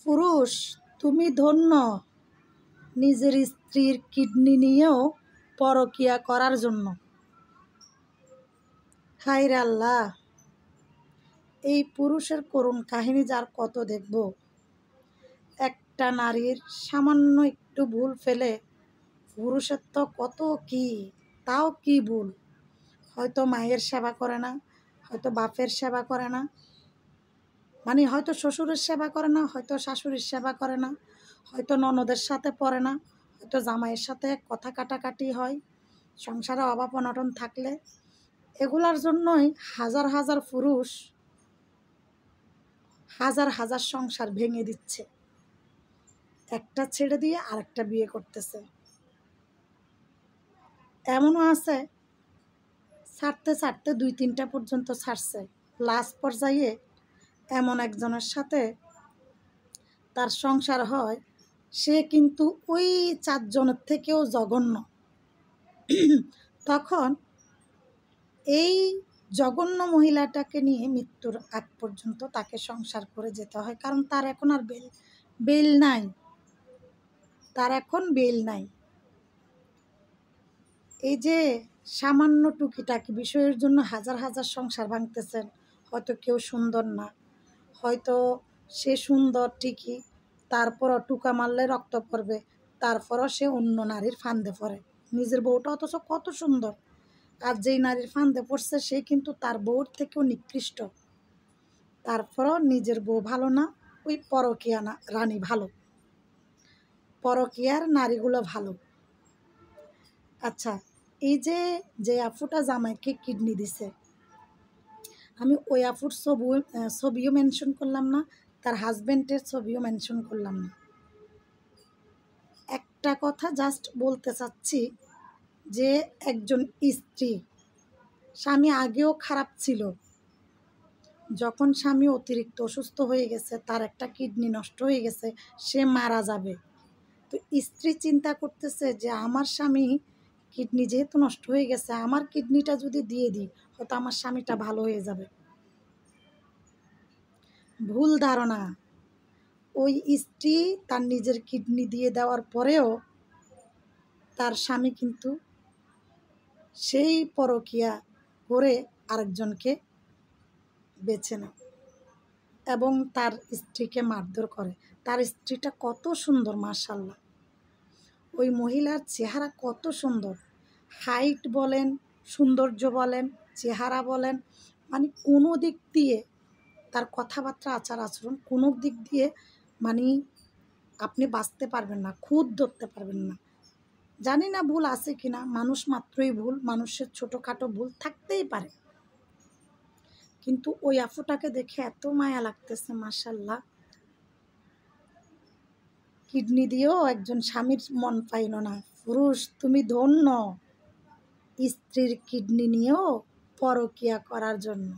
পুরুষ তুমি ধন্য নিজের স্ত্রীর কিডনি নিয়েও পরকিয়া করার জন্য। হায় রে আল্লাহ, এই পুরুষের করুণ কাহিনী যার কত দেখব। একটা নারীর সামান্য একটু ভুল ফেলে পুরুষের তো কত কি, তাও কি ভুল, হয়তো মায়ের সেবা করে না, হয়তো বাপের সেবা করে না, মানে হয়তো শ্বশুরের সেবা করে না, হয়তো শাশুড়ির সেবা করে না, হয়তো ননদের সাথে পড়ে না, হয়তো জামাইয়ের সাথে কথা কাটাকাটি হয়, সংসারে অভাব অনটন থাকলে এগুলার জন্যই হাজার হাজার পুরুষ হাজার হাজার সংসার ভেঙে দিচ্ছে, একটা ছেড়ে দিয়ে আরেকটা বিয়ে করতেছে। এমনও আছে ছাড়তে ছাড়তে 2-3টা পর্যন্ত ছাড়ছে, লাস্ট পর্যায়ে এমন একজনের সাথে তার সংসার হয়, সে কিন্তু ওই 4 জনের থেকেও জঘন্য। তখন এই জঘন্য মহিলাটাকে নিয়ে মৃত্যুর আগ পর্যন্ত তাকে সংসার করে যেতে হয়, কারণ তার এখন আর বেল নাই, তার এখন বেল নাই। এই যে সামান্য টুকিটাকি বিষয়ের জন্য হাজার হাজার সংসার ভাঙতেছেন। হয়তো কেউ সুন্দর না, হয়তো সে সুন্দর ঠিকই, তারপরও টুকা মারলে রক্ত পড়বে, তারপরও সে অন্য নারীর ফান্দে পড়ে। নিজের বউটা অথচ কত সুন্দর, আর যেই নারীর ফান্দে পড়ছে সে কিন্তু তার বউর থেকেও নিকৃষ্ট, তারপরও নিজের বউ ভালো না, ওই পরকীয়া না রানী ভালো, পরকীয়ার নারীগুলো ভালো। আচ্ছা, এই যে আফুটা জামাইকে কিডনি দিছে, আমি ওই আফুর ছবিও মেনশন করলাম না, তার হাজব্যান্ডের ছবিও মেনশন করলাম না। একটা কথা জাস্ট বলতে চাচ্ছি যে একজন স্ত্রী, স্বামী আগেও খারাপ ছিল, যখন স্বামী অতিরিক্ত অসুস্থ হয়ে গেছে, তার একটা কিডনি নষ্ট হয়ে গেছে, সে মারা যাবে, তো স্ত্রী চিন্তা করতেছে যে আমার স্বামী কিডনি যেহেতু নষ্ট হয়ে গেছে, আমার কিডনিটা যদি দিয়ে দিই হয়তো আমার স্বামীটা ভালো হয়ে যাবে। ভুল ধারণা। ওই স্ত্রী তার নিজের কিডনি দিয়ে দেওয়ার পরেও তার স্বামী কিন্তু সেই পরকীয়া করে আরেকজনকে বেছে নেয় এবং তার স্ত্রীকে মারধর করে। তার স্ত্রীটা কত সুন্দর, মাশাআল্লাহ, ওই মহিলার চেহারা কত সুন্দর, হাইট বলেন, সৌন্দর্য বলেন, চেহারা বলেন, মানে কোনো দিক দিয়ে তার কথাবার্তা, আচার আচরণ, কোনো দিক দিয়ে মানে আপনি বাঁচতে পারবেন না, খুঁত ধরতে পারবেন না। জানি না ভুল আছে কিনা, মানুষ মাত্রই ভুল, মানুষের ছোটোখাটো ভুল থাকতেই পারে, কিন্তু ওই আফুটাকে দেখে এত মায়া লাগতেছে, মাশাআল্লাহ। কিডনি দিয়েও একজন স্বামীর মন পাইল না। পুরুষ তুমি ধন্য স্ত্রীর কিডনি নিয়েও পরকীয়া করার জন্য।